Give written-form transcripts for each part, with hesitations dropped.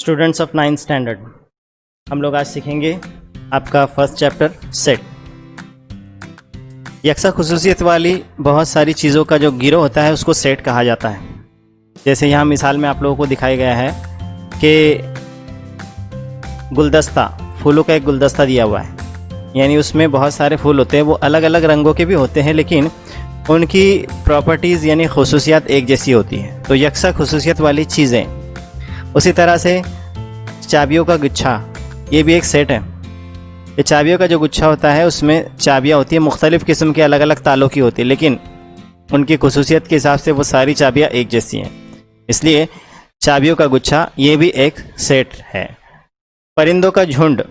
Students of 9th standard, हम लोग आज सीखेंगे आपका फर्स्ट चैप्टर सेट। यकसा खुसूसियत वाली बहुत सारी चीज़ों का जो गिरोह होता है उसको सेट कहा जाता है। जैसे यहाँ मिसाल में आप लोगों को दिखाया गया है कि गुलदस्ता, फूलों का एक गुलदस्ता दिया हुआ है, यानी उसमें बहुत सारे फूल होते हैं। वो अलग अलग रंगों के भी होते हैं लेकिन उनकी प्रॉपर्टीज़ यानी खुसूसियत एक जैसी होती है, तो यकसा खुसूसियत वाली चीज़ें। उसी तरह से चाबियों का गुच्छा, ये भी एक सेट है। ये चाबियों का जो गुच्छा होता है उसमें चाबियाँ होती हैं, मुख्तलिफ़ किस्म के अलग अलग तालों की होती है, लेकिन उनकी खुसूसियत के हिसाब से वो सारी चाबियाँ एक जैसी हैं, इसलिए चाबियों का गुच्छा ये भी एक सेट है। परिंदों का झुंड,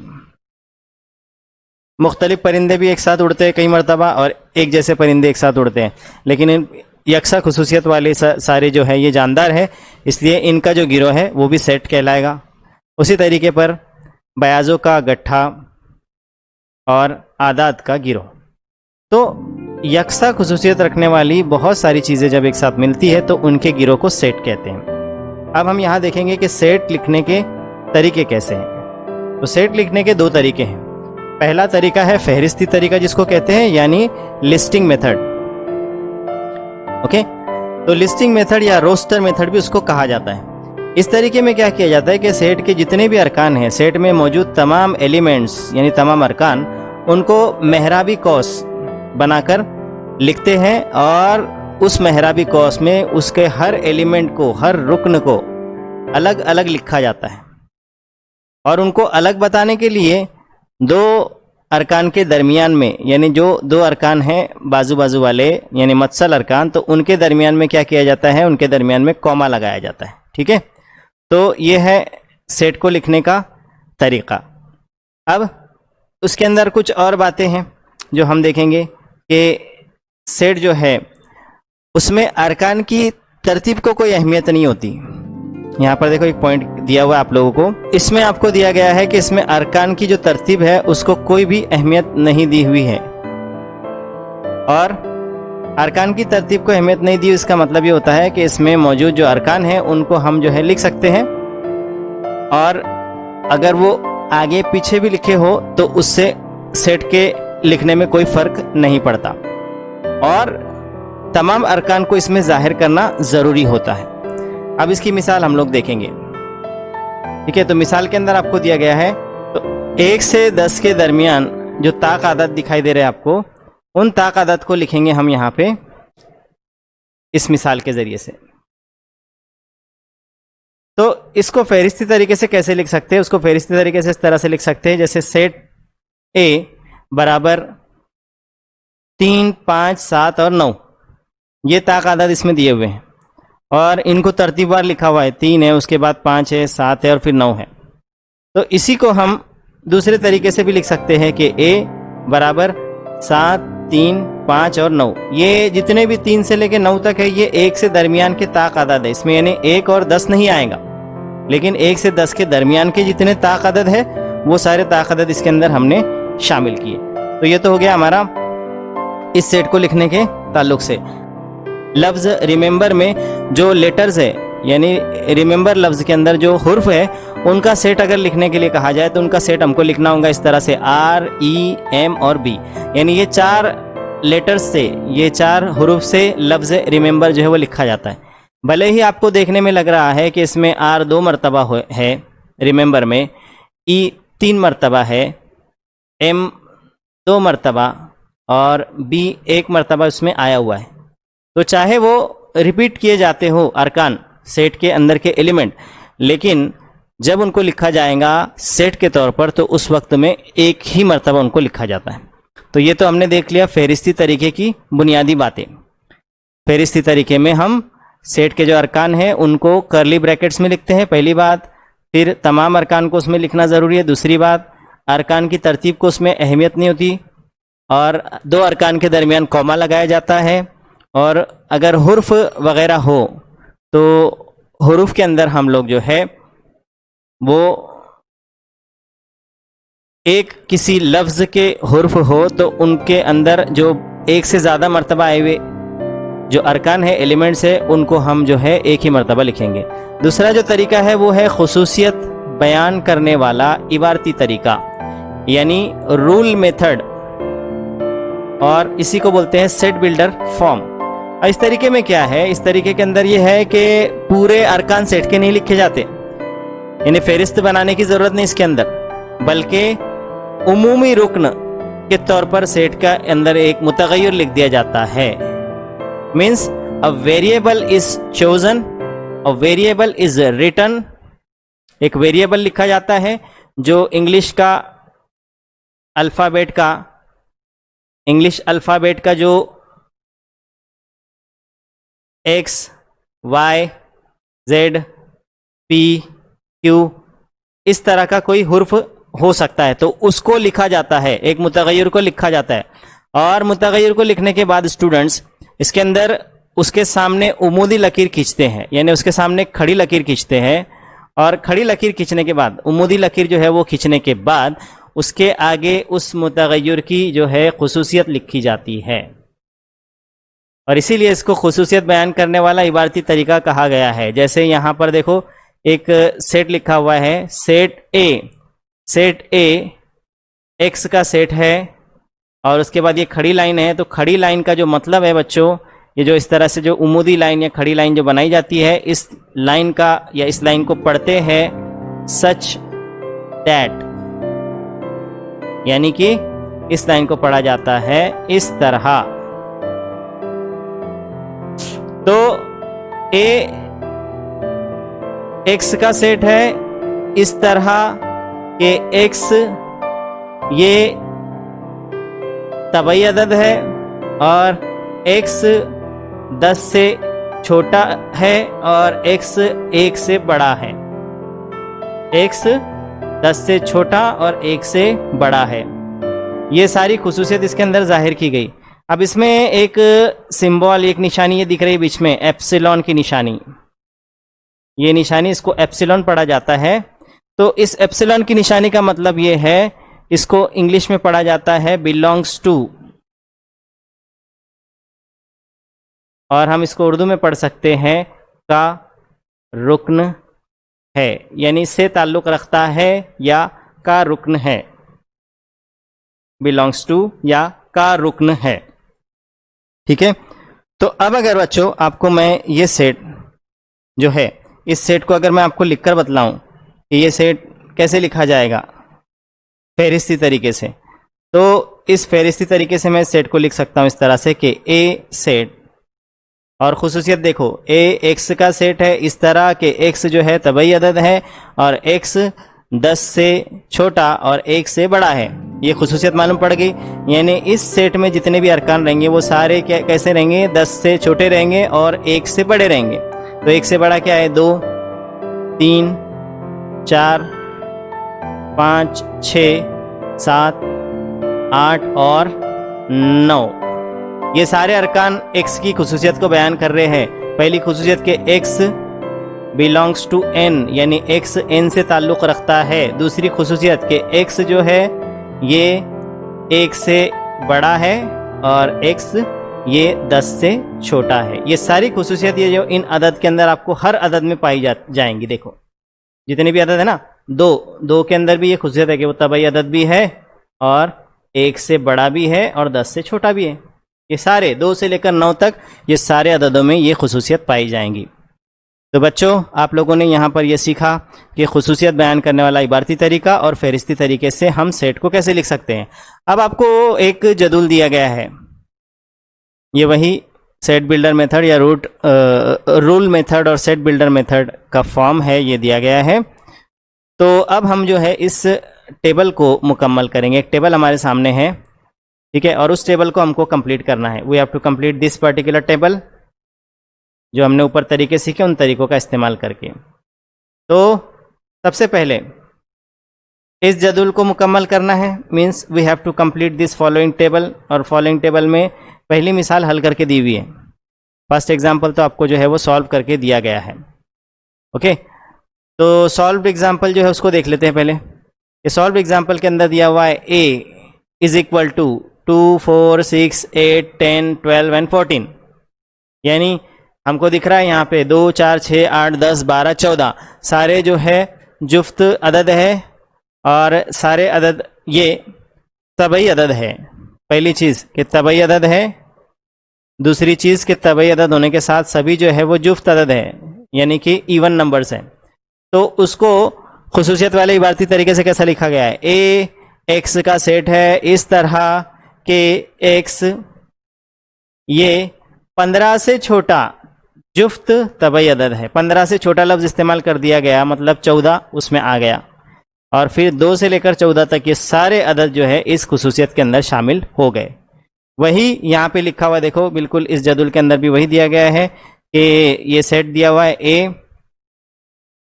मुख्तलिफ परिंदे भी एक साथ उड़ते हैं कई मरतबा और एक जैसे परिंदे एक साथ उड़ते हैं, लेकिन इन यकसा खुसूसियत वाले सारे जो है ये जानदार है, इसलिए इनका जो गिरोह है वो भी सेट कहलाएगा। उसी तरीके पर बयाज़ों का गट्ठा और आदात का गिरोह। तो यकसा खुसूसियत रखने वाली बहुत सारी चीज़ें जब एक साथ मिलती है तो उनके गिरोह को सेट कहते हैं। अब हम यहाँ देखेंगे कि सेट लिखने के तरीके कैसे हैं। तो सेट लिखने के दो तरीके हैं। पहला तरीका है फहरिस्ती तरीका जिसको कहते हैं, यानी लिस्टिंग मेथड। ओके, तो लिस्टिंग मेथड या रोस्टर मेथड भी उसको कहा जाता है। इस तरीके में क्या किया जाता है कि सेट के जितने भी अरकान हैं, सेट में मौजूद तमाम एलिमेंट्स यानी तमाम अरकान, उनको मेहराबी कौस बनाकर लिखते हैं और उस मेहराबी कौस में उसके हर एलिमेंट को, हर रुकन को अलग अलग लिखा जाता है। और उनको अलग बताने के लिए दो अरकान के दरमियान में, यानी जो दो अरकान हैं बाजू बाजू वाले यानी मत्सल अरकान, तो उनके दरमियान में क्या किया जाता है, उनके दरमियान में कॉमा लगाया जाता है। ठीक है, तो ये है सेट को लिखने का तरीका। अब उसके अंदर कुछ और बातें हैं जो हम देखेंगे कि सेट जो है उसमें अरकान की तरतीब को कोई अहमियत नहीं होती। यहाँ पर देखो एक पॉइंट दिया हुआ है आप लोगों को, इसमें आपको दिया गया है कि इसमें अरकान की जो तरतीब है उसको कोई भी अहमियत नहीं दी हुई है। और अरकान की तरतीब को अहमियत नहीं दी, इसका मतलब ये होता है कि इसमें मौजूद जो अरकान हैं उनको हम जो है लिख सकते हैं, और अगर वो आगे पीछे भी लिखे हो तो उससे सेट के लिखने में कोई फर्क नहीं पड़ता, और तमाम अरकान को इसमें जाहिर करना ज़रूरी होता है। अब इसकी मिसाल हम लोग देखेंगे। ठीक है, तो मिसाल के अंदर आपको दिया गया है, तो 1 से 10 के दरमियान जो ताक आदत दिखाई दे रहे हैं आपको, उन ताक आदत को लिखेंगे हम यहाँ पे इस मिसाल के जरिए से। तो इसको फहरिस्ती तरीके से कैसे लिख सकते हैं, उसको फहरिस्ती तरीके से इस तरह से लिख सकते हैं जैसे सेट ए बराबर 3, 5, 7 और 9, ये ताक आदत इसमें दिए हुए हैं और इनको तरतीबवार लिखा हुआ है। 3 है, उसके बाद 5 है, 7 है और फिर 9 है। तो इसी को हम दूसरे तरीके से भी लिख सकते हैं कि a बराबर 7, 3, 5 और 9, ये जितने भी 3 से लेकर 9 तक है ये 1 से दरमियान के ताक आदद है। इसमें यानी 1 और 10 नहीं आएगा, लेकिन 1 से 10 के दरमियान के जितने ताक आदद है वो सारे ताक आदद इसके अंदर हमने शामिल किए। तो ये तो हो गया हमारा इस सेट को लिखने के ताल्लुक से। लफ्ज़ रिमेंबर में जो लेटर्स है, यानी रिमेंबर लफ्ज़ के अंदर जो हुर्फ है, उनका सेट अगर लिखने के लिए कहा जाए तो उनका सेट हमको लिखना होगा इस तरह से R, E, M और B, यानी ये 4 लेटर्स से, ये 4 हुरूफ से लफ्ज़ रिमेंबर जो है वो लिखा जाता है। भले ही आपको देखने में लग रहा है कि इसमें R 2 मरतबा है रिमेंबर में, E 3 मरतबा है, M 2 मरतबा और B 1 मरतबा उसमें आया हुआ है। तो चाहे वो रिपीट किए जाते हो अरकान सेट के अंदर के एलिमेंट, लेकिन जब उनको लिखा जाएगा सेट के तौर पर तो उस वक्त में एक ही मरतबा उनको लिखा जाता है। तो ये तो हमने देख लिया फहरिस्ती तरीके की बुनियादी बातें। फहरिस्ती तरीके में हम सेट के जो अरकान हैं उनको करली ब्रैकेट्स में लिखते हैं, पहली बात। फिर तमाम अरकान को उसमें लिखना ज़रूरी है, दूसरी बात। अरकान की तरतीब को उसमें अहमियत नहीं होती, और 2 अरकान के दरमियान कॉमा लगाया जाता है। और अगर हुर्फ वगैरह हो तो हुरूफ के अंदर हम लोग जो है वो एक किसी लफ्ज़ के हुर्फ हो तो उनके अंदर जो एक से ज़्यादा मरतबा आए हुए जो अरकान है, एलिमेंट्स है, उनको हम जो है एक ही मरतबा लिखेंगे। दूसरा जो तरीका है वो है खुसूसियत बयान करने वाला इबारती तरीका यानी रूल मेथड, और इसी को बोलते हैं सेट बिल्डर फॉर्म। इस तरीके में क्या है, इस तरीके के अंदर ये है कि पूरे अरकान सेट के नहीं लिखे जाते, यानी फहरिस्त बनाने की जरूरत नहीं इसके अंदर, बल्कि उमूमी रुकन के तौर पर सेट का अंदर एक मुतगय्यर लिख दिया जाता है। Means a variable is chosen, a variable is written. एक वेरिएबल लिखा जाता है जो इंग्लिश अल्फाबेट का जो x, y, z, p, q इस तरह का कोई हुर्फ हो सकता है, तो उसको लिखा जाता है, एक मुतगय्यर को लिखा जाता है। और मुतगय्यर को लिखने के बाद स्टूडेंट्स इसके अंदर उसके सामने उमूदी लकीर खींचते हैं, यानी उसके सामने खड़ी लकीर खींचते हैं, और खड़ी लकीर खींचने के बाद, उमूदी लकीर जो है वो खींचने के बाद उसके आगे उस मुतगय्यर की जो है खुसूसियत लिखी जाती है, और इसीलिए इसको खुसूसियत बयान करने वाला इबारती तरीका कहा गया है। जैसे यहाँ पर देखो एक सेट लिखा हुआ है, सेट ए एक्स का सेट है, और उसके बाद ये खड़ी लाइन है। तो खड़ी लाइन का जो मतलब है बच्चों, ये जो इस तरह से जो उमूदी लाइन या खड़ी लाइन जो बनाई जाती है, इस लाइन का या इस लाइन को पढ़ते हैं सच दैट, यानी कि इस लाइन को पढ़ा जाता है इस तरह। तो ए एक्स का सेट है इस तरह के एक्स ये तबई अदद है, और एक्स 10 से छोटा है और एक्स 1 से बड़ा है। एक्स 10 से छोटा और 1 से बड़ा है। ये सारी खुसूसियत इसके अंदर जाहिर की गई। अब इसमें एक सिंबल, एक निशानी ये दिख रही है बीच में, एप्सिलॉन की निशानी। ये निशानी, इसको एप्सिलॉन पढ़ा जाता है। तो इस एप्सिलॉन की निशानी का मतलब ये है, इसको इंग्लिश में पढ़ा जाता है बिलोंग्स टू, और हम इसको उर्दू में पढ़ सकते हैं का रुकन है, यानी से ताल्लुक रखता है या का रुकन है। बिलोंग्स टू या का रुकन है, ठीक है। तो अब अगर बच्चों आपको मैं ये सेट जो है, इस सेट को अगर मैं आपको लिखकर बतलाऊं कि ये सेट कैसे लिखा जाएगा फहरिस्ती तरीके से, तो इस फहरिस्ती तरीके से मैं सेट को लिख सकता हूं इस तरह से कि ए सेट, और खुसूसियत देखो, ए एक्स का सेट है इस तरह के एक्स जो है तबई अदद है, और एक्स 10 से छोटा और 1 से बड़ा है। ये खुसूसियत मालूम पड़ गई, यानी इस सेट में जितने भी अरकान रहेंगे वो सारे कैसे रहेंगे, 10 से छोटे रहेंगे और 1 से बड़े रहेंगे। तो 1 से बड़ा क्या है, 2, 3, 4, 5, 6, 7, 8 और 9। ये सारे अरकान एक्स की खुसूसियत को बयान कर रहे हैं। पहली खुसूसियत के एक्स बिलोंग्स टू एन, यानी एक्स एन से ताल्लुक़ रखता है। दूसरी खुसूसियत के एक्स जो है ये 1 से बड़ा है और एक्स ये 10 से छोटा है। ये सारी खुसूसियत ये जो इन अदद के अंदर आपको हर अदद में पाई जाएंगी। देखो जितने भी अदद है ना, दो के अंदर भी ये खुसूसियत है कि वो तबई अदद भी है और 1 से बड़ा भी है और 10 से छोटा भी है। ये सारे 2 से लेकर 9 तक ये सारे अददों में ये खुसूसियत पाई जाएंगी। तो बच्चों आप लोगों ने यहाँ पर यह सीखा कि खुसूसियत बयान करने वाला इबारती तरीका और फहरिस्ती तरीके से हम सेट को कैसे लिख सकते हैं। अब आपको एक जदूल दिया गया है, ये वही सेट बिल्डर मेथड या रूल मेथड और सेट बिल्डर मेथड का फॉर्म है, ये दिया गया है। तो अब हम जो है इस टेबल को मुकम्मल करेंगे। एक टेबल हमारे सामने है, ठीक है, और उस टेबल को हमको कंप्लीट करना है। We have to complete this particular table, जो हमने ऊपर तरीके सीखे उन तरीकों का इस्तेमाल करके। तो सबसे पहले इस जदूल को मुकम्मल करना है, means we have to complete this following table. और फॉलोइंग टेबल में पहली मिसाल हल करके दी हुई है। फर्स्ट एग्जाम्पल तो आपको जो है वो सॉल्व करके दिया गया है। ओके, तो सॉल्व्ड एग्जाम्पल जो है उसको देख लेते हैं पहले। ये सॉल्व्ड एग्जाम्पल के अंदर दिया हुआ है a is equal to 2, 4, 6, 8, 10, 12 and 14। यानी हमको दिख रहा है यहाँ पे 2, 4, 6, 8, 10, 12, 14 सारे जो है जुफ्त अदद है और सारे अदद ये तबई अदद है। पहली चीज़ कि तबई अदद है, दूसरी चीज़ कि तबई अदद होने के साथ सभी जो है वो जुफ्त अदद है, यानी कि इवन नंबर्स हैं। तो उसको खुसूसियत वाले इबारती तरीके से कैसा लिखा गया है, ए एक्स का सेट है इस तरह के एक्स ये 15 से छोटा जुफ्त तबई अदद है। 15 से छोटा लफ्ज़ इस्तेमाल कर दिया गया, मतलब 14 उसमें आ गया, और फिर 2 से लेकर 14 तक ये सारे अदद जो है इस खुसूसियत के अंदर शामिल हो गए। वही यहाँ पे लिखा हुआ देखो, बिल्कुल इस जदुल के अंदर भी वही दिया गया है कि ये सेट दिया हुआ है ए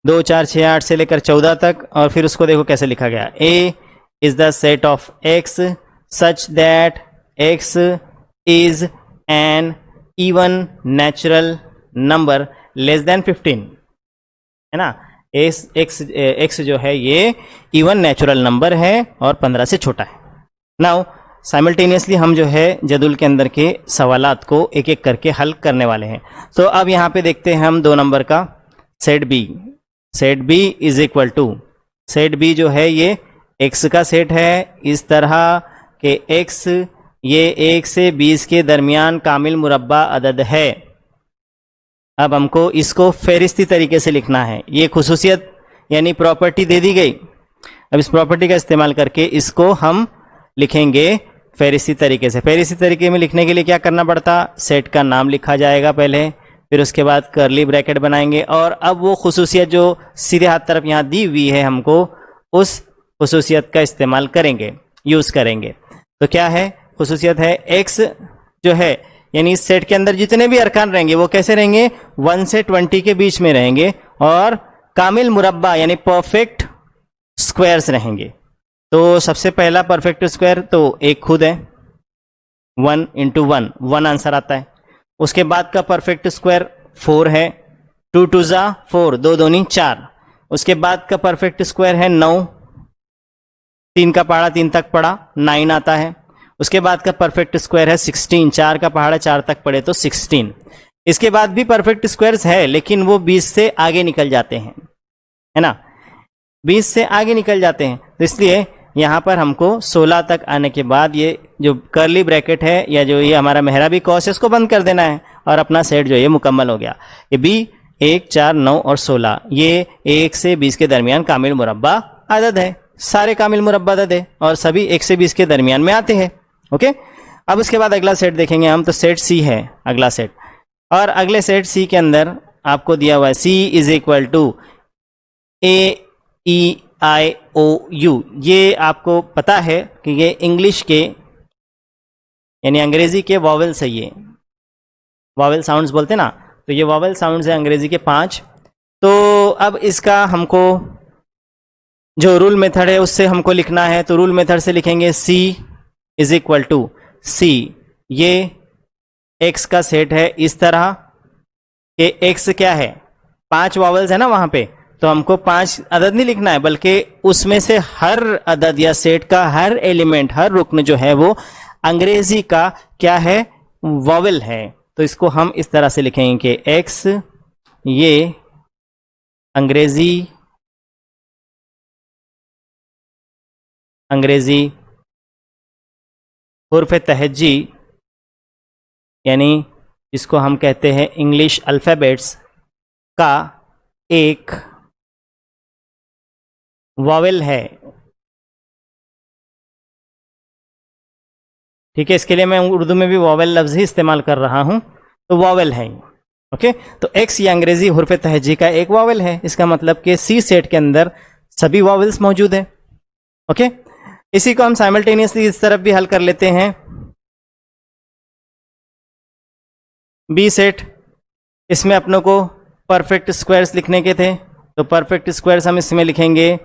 2 4 6 8 से लेकर 14 तक, और फिर उसको देखो कैसे लिखा गया, A is the set of x such that x is an even natural number less than 15, है ना। एक्स जो है ये इवन नेचुरल नंबर है और 15 से छोटा है। नाउ साइमल्टेनियसली हम जो है जदुल के अंदर के सवालात को एक एक करके हल करने वाले हैं। तो अब यहाँ पे देखते हैं हम 2 नंबर का set B. Set B is equal to, set B जो है ये एक्स का सेट है इस तरह के एक्स ये 1 से 20 के दरमियान कामिल मुरब्बा अदद है। अब हमको इसको फेरिस्ती तरीके से लिखना है। ये खुसूसियत यानी प्रॉपर्टी दे दी गई। अब इस प्रॉपर्टी का इस्तेमाल करके इसको हम लिखेंगे फेरिस्ती तरीके से। फेरिस्ती तरीके में लिखने के लिए क्या करना पड़ता, सेट का नाम लिखा जाएगा पहले, फिर उसके बाद करली ब्रैकेट बनाएंगे, और अब वो खुसूसियत जो सीधे हाथ तरफ यहाँ दी हुई है हमको, उस खुसूसियत का इस्तेमाल करेंगे, यूज़ करेंगे। तो क्या है खुसूसियत है, एक्स जो है यानी इस सेट के अंदर जितने भी अरकान रहेंगे वो कैसे रहेंगे, 1 से 20 के बीच में रहेंगे, और कामिल मुरब्बा यानी परफेक्ट स्क्वायर्स रहेंगे। तो सबसे पहला परफेक्ट स्क्वायर तो एक खुद है, 1 इंटू 1, 1 आंसर आता है। उसके बाद का परफेक्ट स्क्वायर 4 है, 2 2 जा 4, 2 दूनी 4। उसके बाद का परफेक्ट स्क्वायर है 9, 3 का पहाड़ा 3 तक पड़ा 9 आता है। उसके बाद का परफेक्ट स्क्वायर है 16, 4 का पहाड़ा 4 तक पड़े तो 16। इसके बाद भी परफेक्ट स्क्वायर्स है लेकिन वो 20 से आगे निकल जाते हैं, है ना, 20 से आगे निकल जाते हैं। तो इसलिए यहाँ पर हमको 16 तक आने के बाद ये जो करली ब्रैकेट है या जो ये हमारा मेहराबी कॉस है उसको बंद कर देना है, और अपना सेट जो ये मुकम्मल हो गया। ये बी 1 4 9 और 16 ये 1 से 20 के दरमियान कामिल मुरब्बा अदद है। सारे कामिल मुरब्बा अदद है और सभी 1 से 20 के दरमियान में आते हैं। ओके, अब उसके बाद अगला सेट देखेंगे हम, तो सेट सी है अगला सेट, और अगले सेट सी के अंदर आपको दिया हुआ है सी इज इक्वल टू AEIOU। ये आपको पता है कि ये इंग्लिश के यानी अंग्रेजी के वॉवेल्स है, ये वॉवेल साउंड्स बोलते ना, तो ये वॉवेल साउंड्स है अंग्रेजी के 5। तो अब इसका हमको जो रूल मेथड है उससे हमको लिखना है, तो रूल मेथड से लिखेंगे सी इज इक्वल टू सी, ये एक्स का सेट है इस तरह कि एक्स क्या है, 5 वॉवेल्स है ना वहां पे, तो हमको 5 अदद नहीं लिखना है बल्कि उसमें से हर अदद या सेट का हर एलिमेंट, हर रुकन जो है वो अंग्रेजी का क्या है, वॉवेल है। तो इसको हम इस तरह से लिखेंगे कि एक्स ये अंग्रेजी हुर्फ तहज्जी यानी जिसको हम कहते हैं इंग्लिश अल्फ़ाबेट्स का एक वॉवेल है। ठीक है, इसके लिए मैं उर्दू में भी वॉवेल लफ्ज़ ही इस्तेमाल कर रहा हूं, तो वॉवेल है। ओके, तो एक्स ये अंग्रेजी हुर्फ तहज्जी का एक वॉवेल है, इसका मतलब कि सी सेट के अंदर सभी वॉवेल्स मौजूद है। ओके, इसी को हम साइमल्टेनियसली इस तरफ भी हल कर लेते हैं। बी सेट, इसमें अपनों को परफेक्ट स्क्वायर्स लिखने के थे, तो परफेक्ट स्क्वायर्स हम इसमें लिखेंगे,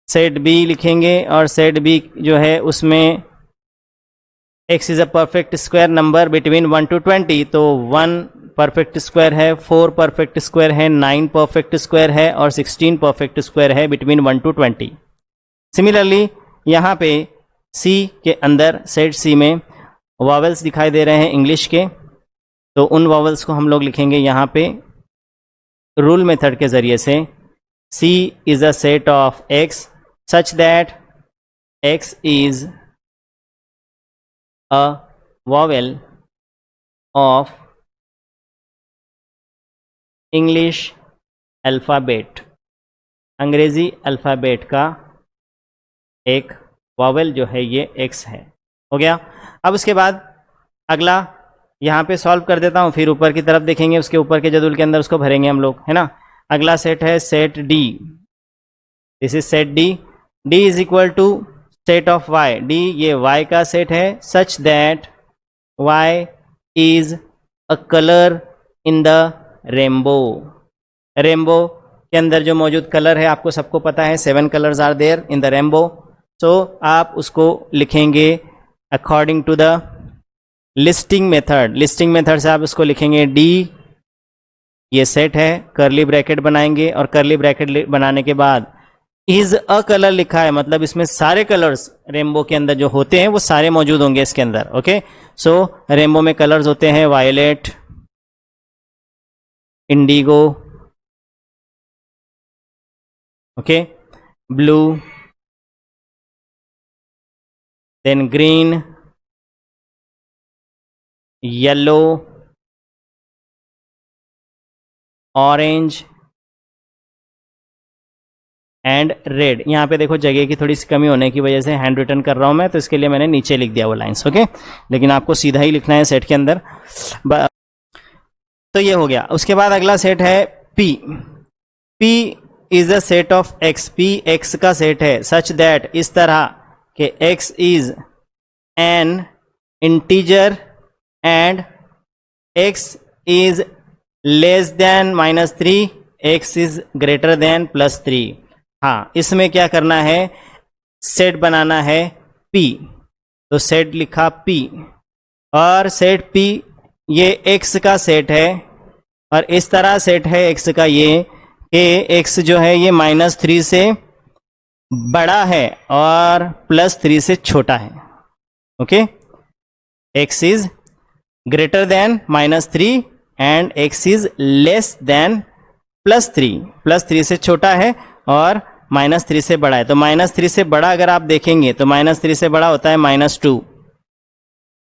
सेट बी लिखेंगे, और सेट बी जो है उसमें x is a perfect square number between 1 to 20, तो 1 परफेक्ट स्क्वायर है, 4 परफेक्ट स्क्वायर है, 9 परफेक्ट स्क्वायर है, और 16 परफेक्ट स्क्वायर है बिटवीन 1 to 20। सिमिलरली यहाँ पे सी के अंदर सेट सी में वॉवेल्स दिखाई दे रहे हैं इंग्लिश के, तो उन वॉवेल्स को हम लोग लिखेंगे यहाँ पे रूल मेथड के ज़रिए से C is a set of X such that X is a vowel of English alphabet, अंग्रेजी अल्फ़ाबेट का एक वॉवेल जो है ये X है। हो गया। अब उसके बाद अगला यहाँ पे सॉल्व कर देता हूँ, फिर ऊपर की तरफ देखेंगे, उसके ऊपर के जदूल के अंदर उसको भरेंगे हम लोग, है ना। अगला सेट है set D, this is set D. D is equal to set of y, D ये वाई का सेट है, such that y is a colour in the rainbow. Rainbow के अंदर जो मौजूद कलर है आपको सबको पता है, 7 colours are there in the rainbow. So आप उसको लिखेंगे according to the listing method. Listing method से आप उसको लिखेंगे डी, ये सेट है, करली ब्रैकेट बनाएंगे और करली ब्रैकेट बनाने के बाद इज अ कलर लिखा है, मतलब इसमें सारे कलर्स रेनबो के अंदर जो होते हैं वो सारे मौजूद होंगे इसके अंदर। ओके, सो रेनबो में कलर्स होते हैं violet, indigo, okay, blue, then green, yellow, orange and red. यहाँ पे देखो जगह की थोड़ी सी कमी होने की वजह से हैंड रिटन कर रहा हूँ मैं, तो इसके लिए मैंने नीचे लिख दिया वो लाइंस। ओके, लेकिन आपको सीधा ही लिखना है सेट के अंदर। तो ये हो गया। उसके बाद अगला सेट है P. P is a set of x, P x का सेट है, सच दैट इस तरह कि x is N integer and x is less than -3, x is greater than +3। हाँ, इसमें क्या करना है, सेट बनाना है P, तो सेट लिखा P, और सेट P ये x का सेट है, और इस तरह सेट है x का ये कि x जो है ये -3 से बड़ा है और +3 से छोटा है। Okay, x is greater than -3 and x is less than +3, +3 से छोटा है और -3 से बड़ा है। तो -3 से बड़ा अगर आप देखेंगे तो -3 से बड़ा होता है -2,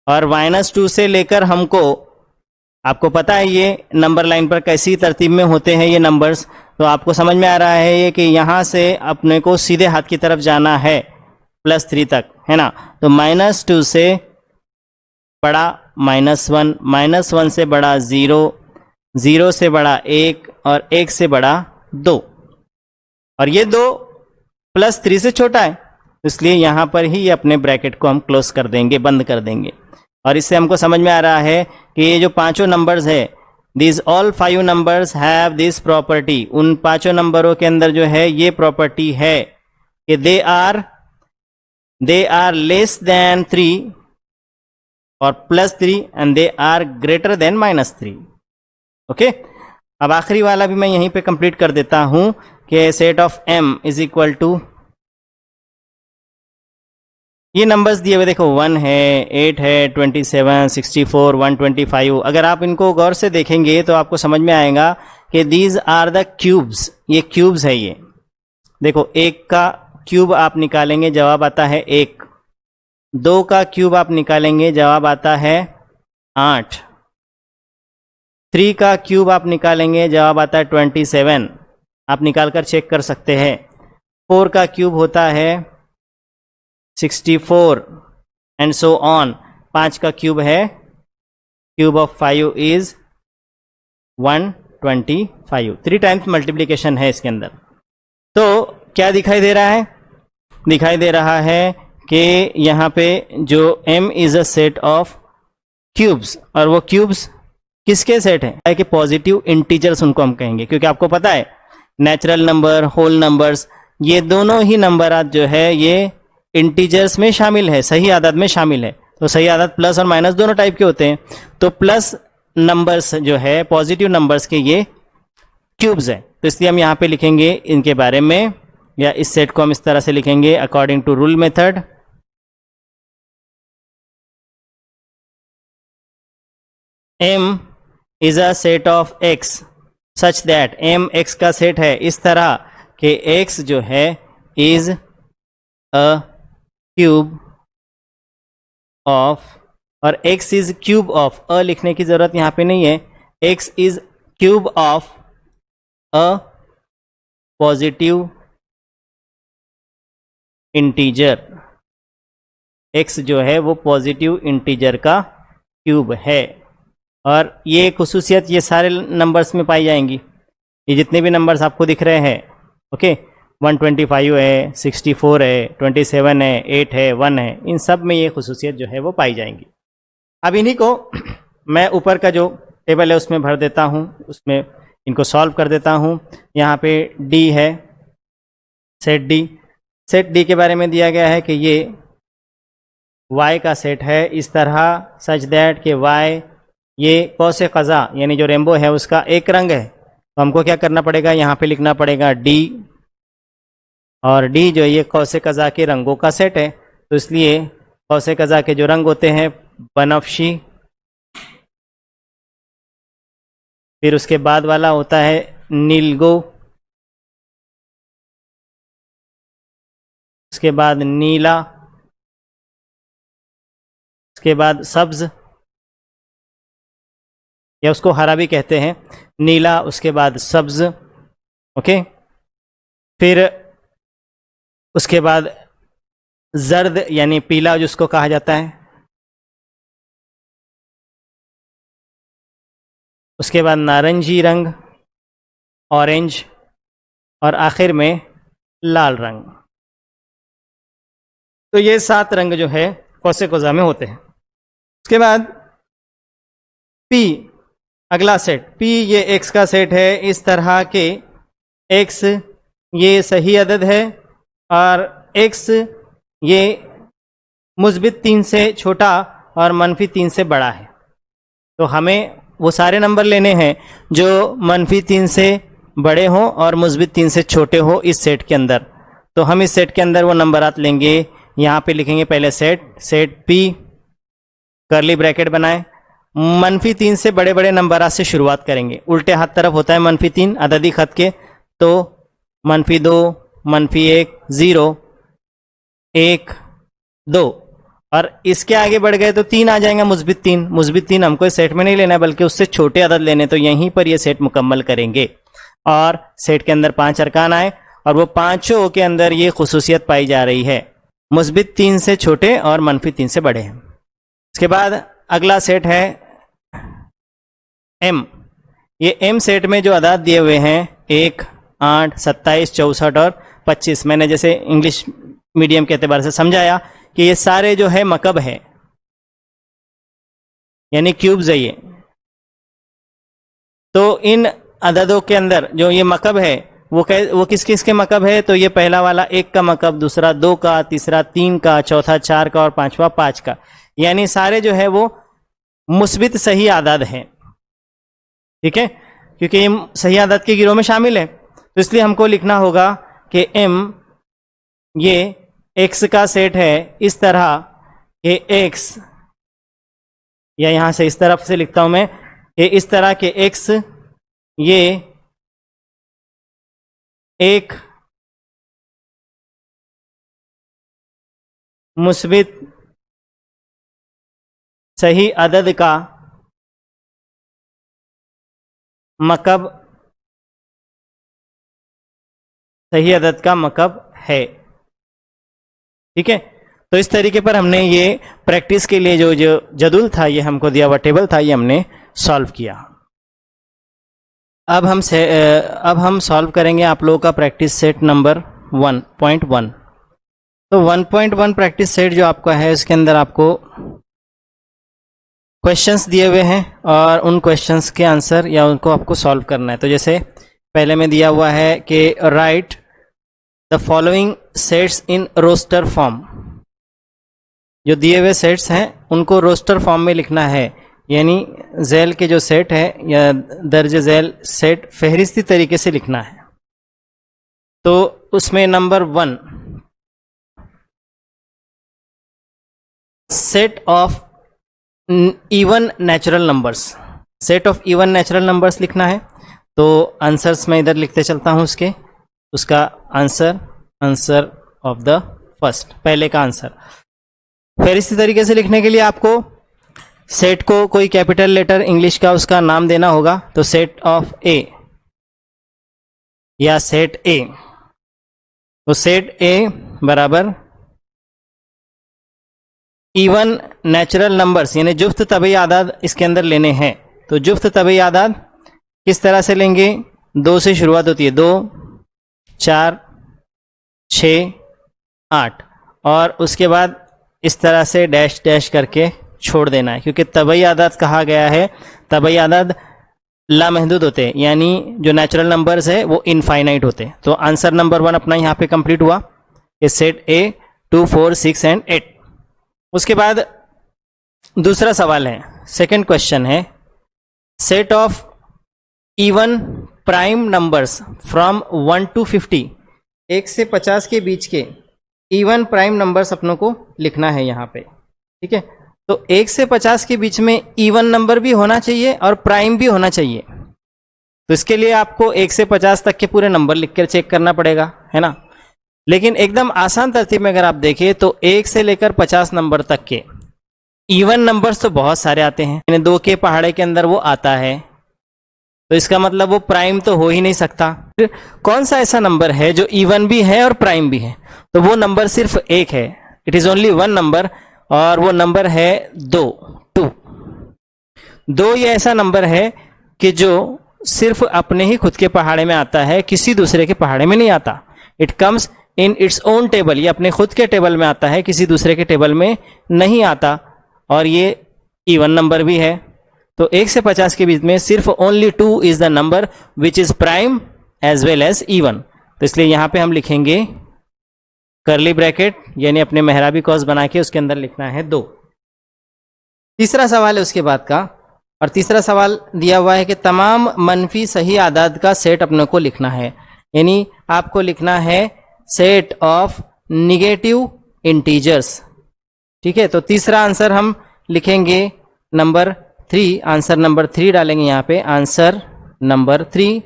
और -2 से लेकर हमको, आपको पता है ये नंबर लाइन पर कैसी तरतीब में होते हैं ये नंबर्स, तो आपको समझ में आ रहा है ये कि यहाँ से अपने को सीधे हाथ की तरफ जाना है +3 तक, है ना। तो -2 से बड़ा -1, -1 से बड़ा 0, 0 से बड़ा 1 और 1 से बड़ा 2, और ये 2 +3 से छोटा है, इसलिए यहाँ पर ही अपने ब्रैकेट को हम क्लोज कर देंगे, बंद कर देंगे। और इससे हमको समझ में आ रहा है कि ये जो पांचों नंबर्स है, this all 5 numbers have this property, उन पांचों नंबरों के अंदर जो है ये प्रॉपर्टी है कि दे आर लेस देन 3 और +3 and they are greater than -3। Okay, अब आखिरी वाला भी मैं यहीं पे कंप्लीट कर देता हूं कि set of m is equal to, ये नंबर्स दिए हुए देखो 1 है, 8 है, 27, 64, 125। अगर आप इनको गौर से देखेंगे तो आपको समझ में आएगा कि दीज आर द क्यूब्स, ये क्यूब्स है। ये देखो 1 का क्यूब आप निकालेंगे जवाब आता है 1, 2 का क्यूब आप निकालेंगे जवाब आता है 8, 3 का क्यूब आप निकालेंगे जवाब आता है 27, आप निकाल कर चेक कर सकते हैं। 4 का क्यूब होता है 64 एंड सो ऑन। 5 का क्यूब है, cube of 5 is 125, 3 times multiplication है इसके अंदर। तो क्या दिखाई दे रहा है, दिखाई दे रहा है कि यहाँ पे जो m is a set of cubes, और वो क्यूब्स किसके सेट है कि पॉजिटिव इंटीजर्स उनको हम कहेंगे, क्योंकि आपको पता है नेचुरल नंबर, होल नंबर्स, ये दोनों ही नंबरात जो है ये इंटीजर्स में शामिल है, सही आदत में शामिल है। तो सही आदत प्लस और माइनस दोनों टाइप के होते हैं, तो प्लस नंबर्स जो है पॉजिटिव नंबर्स के ये क्यूब्स है। तो इसलिए हम यहाँ पे लिखेंगे इनके बारे में, या इस सेट को हम इस तरह से लिखेंगे according to rule method. m is a set of x such that m x का सेट है इस तरह कि x जो है इज अ क्यूब ऑफ, और x is cube of, a लिखने की जरूरत यहां पे नहीं है, x is cube of a positive integer, x जो है वो पॉजिटिव इंटीजर का क्यूब है। और ये खुसूसियत ये सारे नंबर्स में पाई जाएंगी, ये जितने भी नंबर्स आपको दिख रहे हैं, ओके, 125 है, 64 है, 27 है, 8 है, 1 है, इन सब में ये खुसूसियत जो है वो पाई जाएंगी। अब इन्हीं को मैं ऊपर का जो टेबल है उसमें भर देता हूँ, उसमें इनको सॉल्व कर देता हूँ। यहाँ पे d है, सेट d के बारे में दिया गया है कि ये y का सेट है इस तरह, सच दैट कि y ये कौस क़ज़ा यानी जो रेनबो है उसका एक रंग है। तो हमको क्या करना पड़ेगा, यहाँ पे लिखना पड़ेगा d, और d जो ये कौस क़ज़ा के रंगों का सेट है, तो इसलिए कौस क़ज़ा के जो रंग होते हैं बनफशी, फिर उसके बाद वाला होता है नीलगो, उसके बाद नीला, उसके बाद सब्ज या उसको हरा भी कहते हैं, नीला, उसके बाद सब्ज, ओके, फिर उसके बाद जर्द यानी पीला जिसको कहा जाता है, उसके बाद नारंगी रंग, ऑरेंज, और आखिर में लाल रंग। तो ये 7 रंग जो है कौस क़ज़ा में होते हैं। उसके बाद P, अगला सेट P, ये x का सेट है इस तरह के, x ये सही अदद है और x ये मुस्बित 3 से छोटा और मनफी 3 से बड़ा है। तो हमें वो सारे नंबर लेने हैं जो मनफी 3 से बड़े हों और मुस्बित 3 से छोटे हो इस सेट के अंदर। तो हम इस सेट के अंदर वो नंबरात लेंगे, यहाँ पे लिखेंगे पहले सेट P, करली ब्रैकेट बनाए, मनफी 3 से बड़े बड़े नंबरात से शुरुआत करेंगे, उल्टे हाथ तरफ होता है मनफी 3 अददी खत के, तो मनफी 2, मनफी 1, 0, 1, 2, और इसके आगे बढ़ गए तो 3 आ जाएंगे, मुस्बित 3, मुस्बित 3 हमको इस सेट में नहीं लेना है बल्कि उससे छोटे अदद लेने, तो यहीं पर ये सेट मुकम्मल करेंगे। और सेट के अंदर 5 अरकान आए और वो पांचों के अंदर ये खुसूसियत पाई जा रही है, मुस्बित 3 से छोटे और मनफी 3 से बड़े हैं। इसके बाद अगला सेट है M, ये M सेट में जो अदाद दिए हुए हैं 1, 8, 27, 64 और 25, मैंने जैसे इंग्लिश मीडियम के एतबार से समझाया कि ये सारे जो है मकब है यानी क्यूब्स है ये। तो इन अददों के अंदर जो ये मकब है वो किस किस के मकब है, तो ये पहला वाला 1 का मकब, दूसरा 2 का, तीसरा 3 का, चौथा 4 का और पांचवा 5 का, यानी सारे जो है वो मुस्बित सही आदाद हैं, ठीक है, क्योंकि ये सही आदाद के गिरोह में शामिल है। तो इसलिए हमको लिखना होगा कि M ये x का सेट है इस तरह कि x, या यहां से इस तरफ से लिखता हूं मैं कि इस तरह के x ये एक मुस्बित सही अदद का मकब, सही अदद का मकब है, ठीक है। तो इस तरीके पर हमने ये प्रैक्टिस के लिए जो जदूल था, ये हमको दिया हुआ टेबल था, ये हमने सॉल्व किया। अब हम सॉल्व करेंगे आप लोगों का प्रैक्टिस सेट नंबर 1.1। तो 1.1 प्रैक्टिस सेट जो आपका है इसके अंदर आपको क्वेश्चंस दिए हुए हैं और उन क्वेश्चंस के आंसर या उनको आपको सॉल्व करना है। तो जैसे पहले में दिया हुआ है कि write the following sets in roster form, जो दिए हुए सेट्स हैं उनको रोस्टर फॉर्म में लिखना है, यानी झैल के जो सेट है या दर्ज झैल सेट फहरिस्ती तरीके से लिखना है। तो उसमें number 1 set of even natural numbers, set of even natural numbers लिखना है। तो आंसर्स मैं इधर लिखते चलता हूं उसके उसका आंसर ऑफ द फर्स्ट, पहले का आंसर। फिर इसी तरीके से लिखने के लिए आपको सेट को कोई कैपिटल लेटर इंग्लिश का उसका नाम देना होगा, तो सेट ऑफ ए या सेट ए, तो सेट ए बराबर इवन नेचुरल नंबर्स यानी जुफ्त तबई आदाद इसके अंदर लेने हैं। तो जुफ्त तबई आदाद किस तरह से लेंगे, 2 से शुरुआत होती है, 2, 4, 6, 8 और उसके बाद इस तरह से डैश डैश करके छोड़ देना है, क्योंकि तबई आदाद कहा गया है, तबई आदाद लामहदूद होते हैं, यानी जो नेचुरल नंबर्स है वो इनफाइनाइट होते हैं। तो आंसर नंबर 1 अपना यहाँ पे कंप्लीट हुआ, ये सेट ए 2, 4, 6 एंड 8। उसके बाद दूसरा सवाल है, सेकंड क्वेश्चन है, set of even prime numbers from 1 to 50, 1 से 50 के बीच के इवन प्राइम नंबर्स अपनों को लिखना है यहाँ पे, ठीक है। तो 1 से 50 के बीच में इवन नंबर भी होना चाहिए और प्राइम भी होना चाहिए। तो इसके लिए आपको 1 से 50 तक के पूरे नंबर लिख कर चेक करना पड़ेगा, है ना। लेकिन एकदम आसान तरतीब में अगर आप देखें तो 1 से लेकर 50 नंबर तक के इवन नंबर्स तो बहुत सारे आते हैं, यानी 2 के पहाड़े के अंदर वो आता है, तो इसका मतलब वो प्राइम तो हो ही नहीं सकता। फिर कौन सा ऐसा नंबर है जो इवन भी है और प्राइम भी है, तो वो नंबर सिर्फ एक है, it is only one number, और वो नंबर है 2। 2 ये ऐसा नंबर है कि जो सिर्फ अपने ही खुद के पहाड़े में आता है, किसी दूसरे के पहाड़े में नहीं आता। It comes in its own table, ये अपने खुद के टेबल में आता है, किसी दूसरे के टेबल में नहीं आता, और ये इवन नंबर भी है। तो 1 से 50 के बीच में सिर्फ only 2 is the number which is prime as well as even. तो इसलिए यहां पे हम लिखेंगे करली ब्रैकेट, यानी अपने मेहराबी कॉस बना के उसके अंदर लिखना है 2। तीसरा सवाल है उसके बाद का, और तीसरा सवाल दिया हुआ है कि तमाम मनफी सही आदाद का सेट अपने को लिखना है, यानी आपको लिखना है सेट ऑफ निगेटिव इंटीजर्स, ठीक है। तो तीसरा आंसर हम लिखेंगे नंबर 3, आंसर नंबर 3 डालेंगे यहाँ पे, आंसर नंबर 3,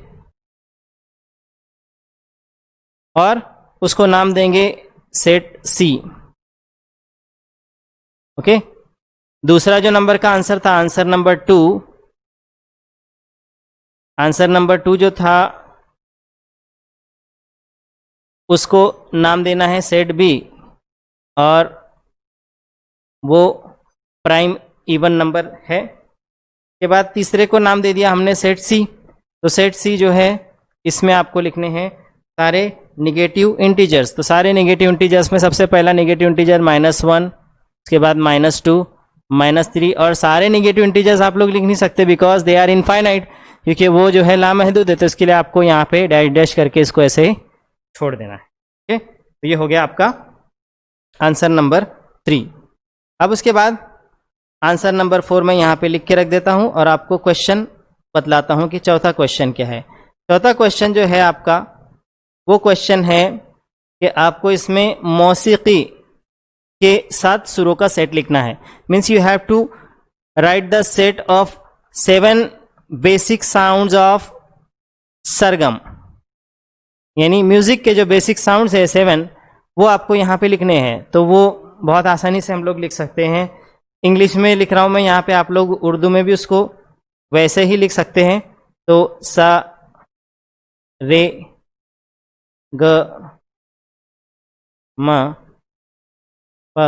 और उसको नाम देंगे सेट सी, ओके। दूसरा जो नंबर का आंसर था, आंसर नंबर 2, आंसर नंबर 2 जो था उसको नाम देना है सेट बी, और वो प्राइम इवन नंबर है। के बाद तीसरे को नाम दे दिया हमने सेट सी, तो सेट सी जो है इसमें आपको लिखने हैं सारे निगेटिव इंटीजर्स। तो सारे निगेटिव इंटीजर्स में सबसे पहला निगेटिव इंटीजर -1, उसके बाद -2, -3, और सारे निगेटिव इंटीजर्स आप लोग लिख नहीं सकते बिकॉज दे आर इनफाइनाइट, क्योंकि वो जो है लामहदूद है, तो इसके लिए आपको यहाँ पे डैश डैश करके इसको ऐसे छोड़ देना है, ठीक है। तो ये हो गया आपका आंसर नंबर 3। अब उसके बाद आंसर नंबर 4 मैं यहाँ पे लिख के रख देता हूँ और आपको क्वेश्चन बतलाता हूँ कि चौथा क्वेश्चन क्या है। चौथा क्वेश्चन जो है आपका वो क्वेश्चन है कि आपको इसमें मौसीकी के 7 सुरों का सेट लिखना है। Means you have to write the set of 7 basic sounds of sargam, यानी म्यूजिक के जो बेसिक साउंड्स है 7, वो आपको यहाँ पे लिखने हैं। तो वो बहुत आसानी से हम लोग लिख सकते हैं। इंग्लिश में लिख रहा हूँ मैं यहाँ पे, आप लोग उर्दू में भी उसको वैसे ही लिख सकते हैं। तो सा रे ग म प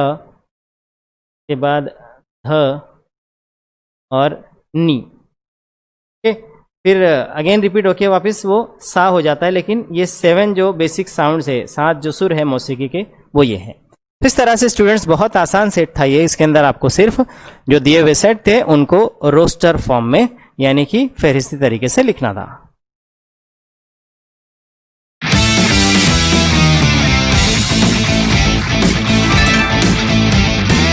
के बाद ध और नी, ओके। फिर अगेन रिपीट होके वापस वो सा हो जाता है, लेकिन ये 7 जो बेसिक साउंड्स है, 7 जो सुर है मौसीकी के, वो ये है। इस तरह से स्टूडेंट्स बहुत आसान सेट था ये। इसके अंदर आपको सिर्फ जो दिए हुए सेट थे उनको रोस्टर फॉर्म में यानी कि फहरिस्ती तरीके से लिखना था।